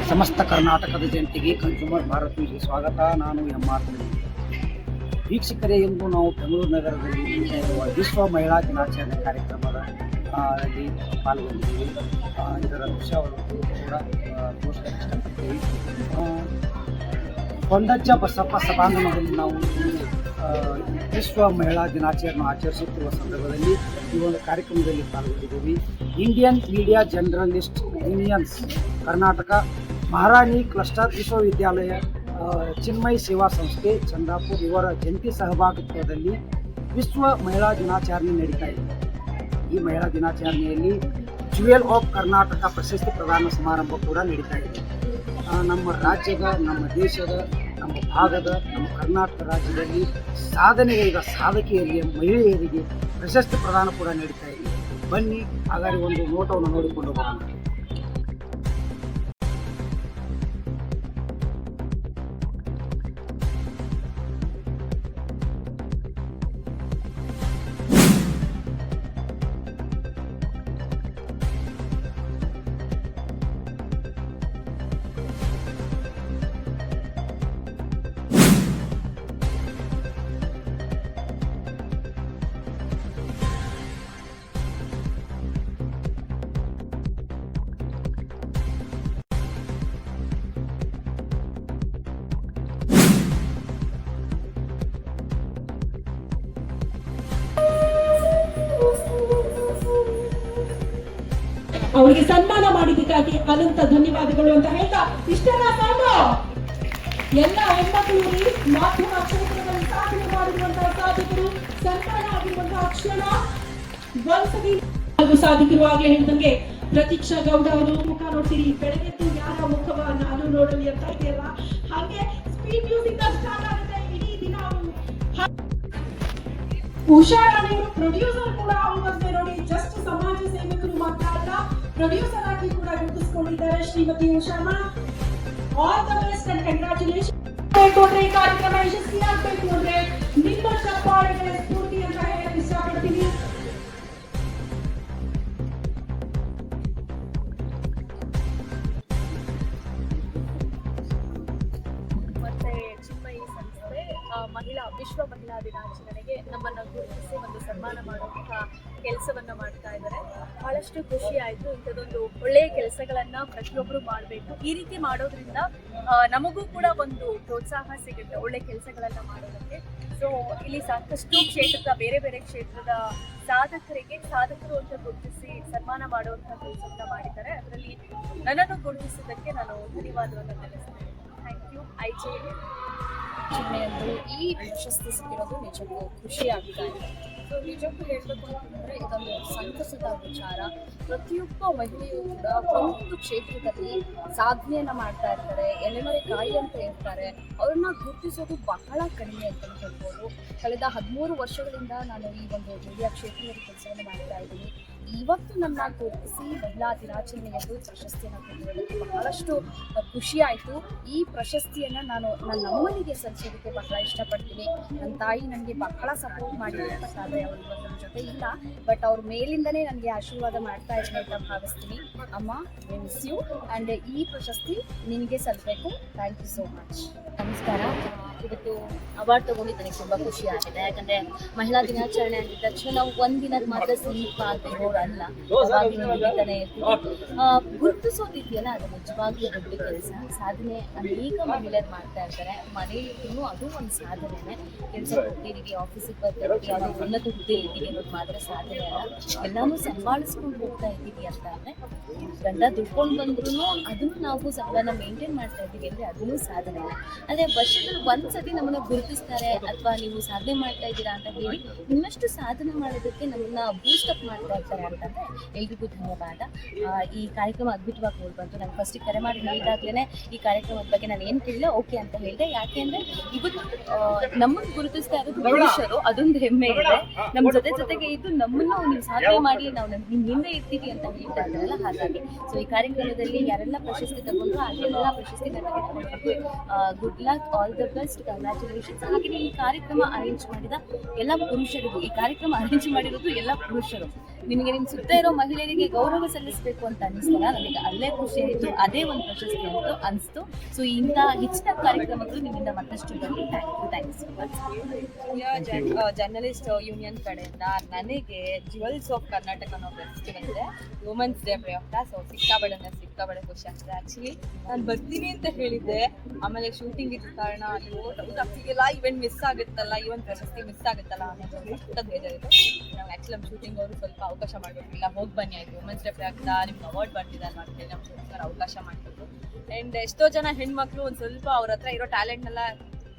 ಸಮಸ್ತ ಕರ್ನಾಟಕದ ಜನತೆಗೆ ಕನ್ಸ್ಯೂಮರ್ ಭಾರತ್ ನ್ಯೂಸ್ಗೆ ಸ್ವಾಗತ. ನಾನು ಎಂ.ಆರ್. ವೀಕ್ಷಕರೇ, ಇಂದು ನಾವು ಬೆಂಗಳೂರು ನಗರದಲ್ಲಿ ಇರುವ ವಿಶ್ವ ಮಹಿಳಾ ದಿನಾಚರಣೆ ಕಾರ್ಯಕ್ರಮದ ಪಾಲ್ಗೊಂಡಿದ್ದೀವಿ. ಇದರ ದೃಶ್ಯಾವಳಿಗಳು ಕೂಡ ತೋರಿಸಲು ಇಷ್ಟಪಡ್ತೀವಿ. ಕೊಂಡಜ್ಜ ಬಸಪ್ಪ ಸಭಾಂಗಣದಲ್ಲಿ ನಾವು ವಿಶ್ವ ಮಹಿಳಾ ದಿನಾಚರಣೆ ಆಚರಿಸುತ್ತಿರುವ ಸಂದರ್ಭದಲ್ಲಿ ಈ ಒಂದು ಕಾರ್ಯಕ್ರಮದಲ್ಲಿ ಪಾಲ್ಗೊಂಡಿದ್ದೀವಿ. Indian media journalist unions Karnataka, Maharani cluster ವಿಶ್ವವಿದ್ಯಾಲಯ, ಚಿನ್ಮಯ್ ಸೇವಾ ಸಂಸ್ಥೆ ಚಂದಾಪುರ್ ಇವರ ಜಂಟಿ ಸಹಭಾಗಿತ್ವದಲ್ಲಿ ವಿಶ್ವ ಮಹಿಳಾ ದಿನಾಚರಣೆ ನಡೀತಾ ಇದೆ. ಈ ಮಹಿಳಾ ದಿನಾಚರಣೆಯಲ್ಲಿ ಜ್ಯುವೆಲ್ ಆಫ್ ಕರ್ನಾಟಕ ಪ್ರಶಸ್ತಿ ಪ್ರದಾನ ಸಮಾರಂಭ ಕೂಡ ನಡೀತಾ ಇದೆ. ನಮ್ಮ ರಾಜ್ಯದ, ನಮ್ಮ ದೇಶದ, ನಮ್ಮ ಭಾಗದ, ನಮ್ಮ ಕರ್ನಾಟಕ ರಾಜ್ಯದಲ್ಲಿ ಸಾಧನೆಗೈದ ಸಾಧಕಿಯರಿಗೆ, ಮಹಿಳೆಯರಿಗೆ ಪ್ರಶಸ್ತಿ ಪ್ರದಾನ ಕೂಡ ನಡೀತಾ ಇದೆ. ಬನ್ನಿ ಹಾಗಾದರೆ ಒಂದು ನೋಟವನ್ನು ನೋಡಿಕೊಂಡು ಹೋಗೋಣ. ಅವರಿಗೆ ಸನ್ಮಾನ ಮಾಡಿದ್ದಕ್ಕಾಗಿ ಅನಂತ ಧನ್ಯವಾದಗಳು ಅಂತ ಹೇಳ್ತಾ ಇಷ್ಟೆಲ್ಲ ಸಾಕು. ಎಲ್ಲ ಹೆಣ್ಮಕ್ಳು ಮಾಧ್ಯಮ ಕ್ಷೇತ್ರದಲ್ಲಿ ಸಾಧನೆ ಮಾಡಿರುವಂತಹ ಸಾಧಕರು, ಸನ್ಮಾನ ಆಗಿರುವಂತಹ ಕ್ಷಣ ಒಂದ್ಸತಿ ಸಾಧಿಕಿರುವಾಗಲೇ ಹೇಳಿದಂಗೆ ಪ್ರತೀಕ್ಷಾ ಗೌಡ ಅವರು ಮುಖ ನೋಡ್ತೀರಿ, ಬೆಳಗ್ಗೆದ್ದು ಯಾರ ಮುಖವ ನಾನು ನೋಡಲಿ ಅಂತ ಇದೆಯಲ್ಲ, ಹಾಗೆ ಸ್ಪೀಡ್ ಮ್ಯೂಸಿಕ್ ಸ್ಟಾರ್ಟ್ ಆಗುತ್ತೆ. ಇಡೀ ದಿನ ಉಷಾ ರಾಣಿ ಪ್ರೊಡ್ಯೂಸರ್ ಕೂಡ ಅವರೇ ನೋಡಿ, ಜಸ್ಟ್ ಸಮಾಜ ಸೇವಕರು ಮಾತ್ರ ಅಲ್ಲ, ಪ್ರೊಡ್ಯೂಸರ್ ಆಗಿ ಕೂಡ ಗುರುತಿಸಿಕೊಂಡಿದ್ದಾರೆ ಶ್ರೀಮತಿ ಉಷಾಮ. All the best and congratulation. ಈ ಕಾರ್ಯಕ್ರಮ ಯಶಸ್ವಿಯಾಗಬೇಕು ಅಂದ್ರೆ ನಿಮ್ಮ ಚಪ್ಪಾಳೆಗೆ ಸ್ಫೂರ್ತಿ ಅಂತ ಹೇಳಕ್ ಇಷ್ಟಪಡ್ತೀನಿ. ಮತ್ತೆ ಚಿನ್ಮಯಿ ಸಂಸ್ಥೆ ವಿಶ್ವ ಮಹಿಳಾ ದಿನಾಚರಣೆಗೆ ನಮ್ಮನ್ನು ಗುರುತಿಸಿ ಒಂದು ಸನ್ಮಾನ ಮಾಡುವಂತಹ ಕೆಲಸವನ್ನ ಮಾಡ್ತಾ ಇದ್ದಾರೆ. ಬಹಳಷ್ಟು ಖುಷಿ ಆಯಿತು. ಇಂಥದ್ದೊಂದು ಒಳ್ಳೆಯ ಕೆಲಸಗಳನ್ನ ಪ್ರತಿಯೊಬ್ಬರು ಮಾಡಬೇಕು. ಈ ರೀತಿ ಮಾಡೋದ್ರಿಂದ ನಮಗೂ ಕೂಡ ಒಂದು ಪ್ರೋತ್ಸಾಹ ಸಿಗುತ್ತೆ ಒಳ್ಳೆ ಕೆಲಸಗಳನ್ನ ಮಾಡೋದಕ್ಕೆ. ಸೊ ಇಲ್ಲಿ ಸಾಕಷ್ಟು ಕ್ಷೇತ್ರದ, ಬೇರೆ ಬೇರೆ ಕ್ಷೇತ್ರದ ಸಾಧಕರು ಅಂತ ಗುರುತಿಸಿ ಸನ್ಮಾನ ಮಾಡುವಂತಹ ಕೆಲಸವನ್ನ ಮಾಡಿದ್ದಾರೆ. ಅದರಲ್ಲಿ ನನ್ನನ್ನು ಗುರುತಿಸಿದ್ದಕ್ಕೆ ನಾನು ಧನ್ಯವಾದವನ್ನು ತಿಳಿಸ್ತೇನೆ. Thank you. ಚಿನ್ಮಯಂದು ಈ ಪ್ರಶಸ್ತಿ ಸಿಕ್ಕಿರೋದು ನಿಜಕ್ಕೂ ಖುಷಿ ಆಗ್ತಾ ಇದೆ. ಸೊ ನಿಜಕ್ಕೂ ಹೇಳಬೇಕು ಅಂತಂದರೆ ಇದೊಂದು ಸಂತಸದ ವಿಚಾರ. ಪ್ರತಿಯೊಬ್ಬ ಮಹಿಳೆಯೂ ಕೂಡ ಒಂದು ಕ್ಷೇತ್ರದಲ್ಲಿ ಸಾಧನೆಯನ್ನು ಮಾಡ್ತಾ ಇರ್ತಾರೆ, ಎಲೆಮರೆ ಕಾಯಿ ಅಂತ ಇರ್ತಾರೆ. ಅವ್ರನ್ನ ಗುರುತಿಸೋದು ಬಹಳ ಕಡಿಮೆ ಅಂತ ಹೇಳ್ಬೋದು. ಕಳೆದ 13 ವರ್ಷಗಳಿಂದ ನಾನು ಈ ಒಂದು ಮೀಡಿಯಾ ಕ್ಷೇತ್ರದಲ್ಲಿ ಕೆಲಸವನ್ನು ಮಾಡ್ತಾ ಇದ್ದೀನಿ. ಇವತ್ತು ನನ್ನ ಗುರುತಿಸಿ ಮಹಿಳಾ ದಿನಾಚರಣೆಯಂದು ಪ್ರಶಸ್ತಿಯನ್ನು ಕೊಟ್ಟಿರೋದಕ್ಕೆ ಬಹಳಷ್ಟು ಖುಷಿ ಆಯಿತು. ಈ ಪ್ರಶಸ್ತಿಯನ್ನು ನಾನು ನನ್ನ ಅಮ್ಮನಿಗೆ ಸಲ್ಲಿಸೋದಕ್ಕೆ ಬಹಳ ಇಷ್ಟಪಡ್ತೀನಿ. ನನ್ನ ತಾಯಿ ನನಗೆ ಬಹಳ ಸಪೋರ್ಟ್ ಮಾಡಿದ್ದಾರೆ. ಬಟ್ ಆದರೆ ಅವರು ಇವತ್ತು ನನ್ನ ಜೊತೆ ಇಲ್ಲ, ಬಟ್ ಅವ್ರ ಮೇಲಿಂದನೇ ನನಗೆ ಆಶೀರ್ವಾದ ಮಾಡ್ತಾ ಇದ್ದೀನಿ ಅಂತ ಭಾವಿಸ್ತೀನಿ. ಅಮ್ಮ, ಮಿಸ್ ಯು, ಆ್ಯಂಡ್ ಈ ಪ್ರಶಸ್ತಿ ನಿನಗೆ ಸಲ್ಲಬೇಕು. Thank you so much. ನಮಸ್ಕಾರ. ಇವತ್ತು ಅವಾರ್ಡ್ ತೊಗೊಂಡು ನನಗೆ ತುಂಬ ಖುಷಿ ಆಗಿದೆ. ಯಾಕಂದರೆ ಮಹಿಳಾ ದಿನಾಚರಣೆ ಆಗಿದ ತಕ್ಷಣ ನಾವು ಒಂದಿನದ ಮಾತ್ರ ಸೀಮಿತ ಆಗಿರೋರಲ್ಲ, ಯಾವಾಗಲೂ ಇರ್ತೀವಿ. ಗುರುತಿಸೋದಿದೆಯಲ್ಲ, ಅದು ನಿಜವಾಗ್ಲೂ ದೊಡ್ಡ ಕೆಲಸ. ಸಾಧನೆ ಅನೇಕ ಮಹಿಳೆಯರು ಮಾಡ್ತಾ ಇರ್ತಾರೆ. ಮನೆಯಲ್ಲೂ ಅದು ಒಂದು ಸಾಧನೆನೇ. ಕೆಲಸ ಹೋಗ್ತಿದ್ದೀವಿ, ಆಫೀಸಿಗೆ ಬರ್ತೀವಿ, ಯಾವುದೋ ಉನ್ನತ ಹುದ್ದೆ ಇದ್ದೀವಿ ಅನ್ನೋದು ಮಾತ್ರ ಸಾಧನೆ ಅಲ್ಲ. ಎಲ್ಲನೂ ಸಂಭಾಳಿಸ್ಕೊಂಡು ಹೋಗ್ತಾ ಇದ್ದೀವಿ ಅಂತ ಅಂದರೆ, ಗಂಡ ದುಡ್ಕೊಂಡು ಬಂದ್ರೂ ಅದನ್ನು ನಾವು ಸಂಬಳನ ಮೇಂಟೈನ್ ಮಾಡ್ತಾ ಇದ್ದೀವಿ ಅಂದರೆ ಅದೂ ಸಾಧನೆ. ಆದರೆ ವರ್ಷದಲ್ಲಿ ಒಂದ್ಸತಿ ನಮ್ಮನ್ನು ಗುರುತಿಸ್ತಾರೆ ಅಥವಾ ನೀವು ಸಾಧನೆ ಮಾಡ್ತಾ ಇದ್ದೀರಾ ಅಂತ ಹೇಳಿ ಇನ್ನಷ್ಟು ಸಾಧನೆ ಮಾಡೋದಕ್ಕೆ ನಮ್ಮನ್ನ ಬೂಸ್ಟಪ್ ಮಾಡ್ತಾ ಇರ್ತಾರೆ ಅಂತಂದರೆ ಎಲ್ರಿಗೂ ಧನ್ಯವಾದ. ಈ ಕಾರ್ಯಕ್ರಮ ಅದ್ಭುತವಾಗಿ ಹೋಗಿ ಬಂತು. ನಾನು ಫಸ್ಟಿಗೆ ಕರೆ ಮಾಡಿ ಹೇಳಿದಾಗಲೇ ಈ ಕಾರ್ಯಕ್ರಮದ ಬಗ್ಗೆ ನಾನು ಏನು ಕೇಳಿಲ್ಲ, ಓಕೆ ಅಂತ ಹೇಳಿದೆ. ಯಾಕೆ ಅಂದರೆ ಇವತ್ತು ನಮ್ಮನ್ನು ಗುರುತಿಸ್ತಾ ಇರೋದು ಪುರುಷರು, ಅದೊಂದು ಹೆಮ್ಮೆ ಇದೆ. ನಮ್ಮ ಜೊತೆಗೆ ಇದ್ದು ನಮ್ಮನ್ನು ನೀವು ಸಾಧನೆ ಮಾಡಿ ನಾವು ನಿಮ್ಮ ಹಿಂದೆ ಇರ್ತೀವಿ ಅಂತ ಹೇಳ್ತಾ ಇದ್ದಾರಲ್ಲ, ಹಾಗಾಗಿ ಸೊ ಈ ಕಾರ್ಯಕ್ರಮದಲ್ಲಿ ಯಾರೆಲ್ಲ ಪ್ರಶಸ್ತಿ ತಗೊಂಡ್ರು ಅದೆಲ್ಲ ಪ್ರಶಸ್ತಿ ತಗೊಂಡು good luck, all the best, congratulations. ಹಾಗೆಯೇ ಈ ಕಾರ್ಯಕ್ರಮ ಅರೇಂಜ್ ಮಾಡಿದ ಎಲ್ಲ ಪುರುಷರಿಗೂ, ಈ ಕಾರ್ಯಕ್ರಮ ಅರೇಂಜ್ ಮಾಡಿರೋದು ಎಲ್ಲ ಪುರುಷರು, ನಿಮಗೆ ನಿಮ್ಮ ಸುತ್ತ ಇರೋ ಮಹಿಳೆಯರಿಗೆ ಗೌರವ ಸಲ್ಲಿಸಬೇಕು ಅಂತ ಅನಿಸ್ತಲ್ಲ, ನನಗೆ ಅಲ್ಲೇ ಖುಷಿ ಆಯಿತು, ಅದೇ ಒಂದು ಪ್ರಶಸ್ತಿ ಅಂತ ಅನಿಸ್ತು. ಸೊ ಇಂಥ ಹೆಚ್ಚಿನ ಕಾರ್ಯಕ್ರಮಗಳು ನಿಮ್ಮಿಂದ ಮತ್ತಷ್ಟು ಬರಲಿ. Thank you so much. Journalist union ಕಡೆಯಿಂದ ನನಗೆ ಜ್ಯುವೆಲ್ಸ್ ಆಫ್ ಕರ್ನಾಟಕ ಅನ್ನೋ ಪ್ರಶಸ್ತಿ ಬಂದಿದೆ ವುಮೆನ್ಸ್ ಡೇ ಪ್ರಯುಕ್ತ. ಸೊ ಸಿಕ್ಕಾಬಡೆ ಖುಷಿ ಆಗ್ತದೆ. ಆ್ಯಕ್ಚುಲಿ ನಾನು ಬರ್ತೀನಿ ಅಂತ ಹೇಳಿದ್ದೆ, ಆಮೇಲೆ ಶೂಟಿಂಗ್ ಇದ್ದ ಕಾರಣ ಅಲ್ಲಿ ಊಟಕ್ಕಿಗೆಲ್ಲ ಇವೆಂಟ್ ಮಿಸ್ ಆಗುತ್ತಲ್ಲ, ಈ ಒಂದು ಪ್ರಶಸ್ತಿ ಮಿಸ್ ಆಗುತ್ತಲ್ಲ ಅನ್ನೋದು ಊಟದ ಬೇಜಾರಿತ್ತು. ನಾವು ಆ್ಯಕ್ಚುಲಿ ನಮ್ಮ ಶೂಟಿಂಗ್ ಅವರು ಸ್ವಲ್ಪ ಅವಕಾಶ ಮಾಡಬೇಕಿಲ್ಲ, ಹೋಗಿ ಬನ್ನಿ ಆಯಿತು, ವುಮೆನ್ಸ್ ಡೇ ಪ್ರಯುಕ್ತ ನಿಮ್ಗೆ ಅವಾರ್ಡ್ ಬರ್ತಿದೆ ಅಲ್ಲ ಅಂತೇಳಿ ನಮ್ಗೋಸ್ಕರ ಅವಕಾಶ ಮಾಡಿಕೊಟ್ಟು. ಆ್ಯಂಡ್ ಎಷ್ಟೋ ಜನ ಹೆಣ್ಮಕ್ಳು ಒಂದು ಸ್ವಲ್ಪ ಅವ್ರ ಹತ್ರ ಇರೋ ಟ್ಯಾಲೆಂಟ್ನೆಲ್ಲ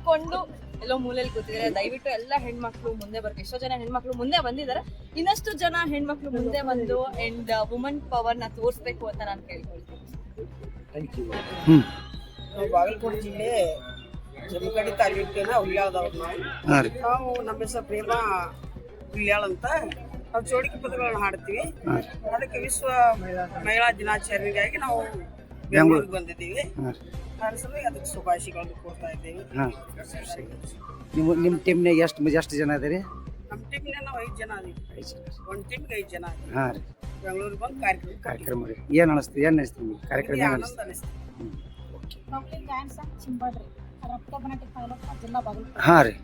ಕೊಂಡು ಎಲ್ಲೋ ಮೂಲೆಯಲ್ಲಿ ಕೂತಿದ್ದಾರೆ. ದಯವಿಟ್ಟು ಎಲ್ಲ ಹೆಣ್ಮಕ್ಳು ಮುಂದೆ ಬರ್ಬೇಕು. ಎಷ್ಟೋ ಜನ ಹೆಣ್ಮಕ್ಳು ಮುಂದೆ ಬಂದಿದ್ದಾರೆ, ಇನ್ನಷ್ಟು ಜನ ಹೆಣ್ಮಕ್ಳು ಮುಂದೆ ಬಂದು ಆ್ಯಂಡ್ ವುಮನ್ ಪವರ್ನ ತೋರಿಸ್ಬೇಕು ಅಂತ ನಾನು ಕೇಳ್ಕೊಳ್ತೀನಿ. Thank you. ನಾವು ಬಾಗಲಕೋಟೆ ಜಿಲ್ಲೆ ಜಮಖಂಡಿ ತಾಲೂಕಿನ ಹುಲ್ಯಾಳದವ್ರು ಹಾಂ ರೀ. ನಾವು ನಮ್ಮ ಹೆಸರು ಪ್ರೇಮ ಹುಲ್ಯಾಳ್ ಅಂತ. ನಾವು ಚೌಡಿಕೆ ಪದಗಳನ್ನು ಹಾಡ್ತೀವಿ. ಅದಕ್ಕೆ ವಿಶ್ವ ಮಹಿಳಾ ದಿನಾಚರಣೆಗಾಗಿ ನಾವು ಬೆಂಗಳೂರಿಗೆ ಬಂದಿದ್ದೀವಿ. ಹಾಂ ರೀ. ಅದ್ರ ಸಲುವಾಗಿ ಅದಕ್ಕೆ ಶುಭಾಶಯಗಳನ್ನು ಕೊಡ್ತಾ ಇದ್ದೇವೆ. ಹಾಂ, ನಿಮ್ಮ ಟೀಮ್ನಾಗ ಎಷ್ಟು ಜನ ಅದೇ ರೀ? ನಮ್ಮ ಟೀಮ್ನ ನಾವು 5 ಜನ ಅದೀವಿ. 5 ಜನ. ಒಂದು ಟೀಮ್ಗೆ 5 ಜನ ಅದೀವಿ. ಹಾಂ ರೀ. ಬೆಂಗಳೂರಿಗೆ ಬಂದು ಕಾರ್ಯಕ್ರಮ ರೀ. ಏನು ಅನಿಸ್ತು ನಿಮ್ಗೆ ಕಾರ್ಯಕ್ರಮ? ಏನು ಆನಂದ ಅನಿಸ್ತು? ಅನಿಸ್ತು. ಡಾಕ್ಟರ್ ಗಾಯನ್ಸನ್ ಚಿಂಬಾಡ್ರಿ, ರಕ್ತಬನಟಿ ತಾಲೂಕು ಜಿಲ್ಲಾ ಬಾಗಲಕೋಟೆ. ಹಾಂ ರೀ.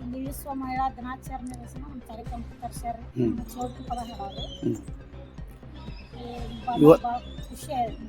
ಇಲ್ಲಿ ವಿಶ್ವ ಮಹಿಳಾ ದಿನಾಚರಣೆ ದಿವಸ ನಮ್ಮ ಕಾರ್ಯಕ್ರಮಕ್ಕೆ ಕರ್ಸ್ಯಾರ. ಚೌಕಿ ಪದ ಹಾಡೋರು ಹ್ಞೂ. ಭಾಳ ಖುಷಿ ಆಯ್ತು.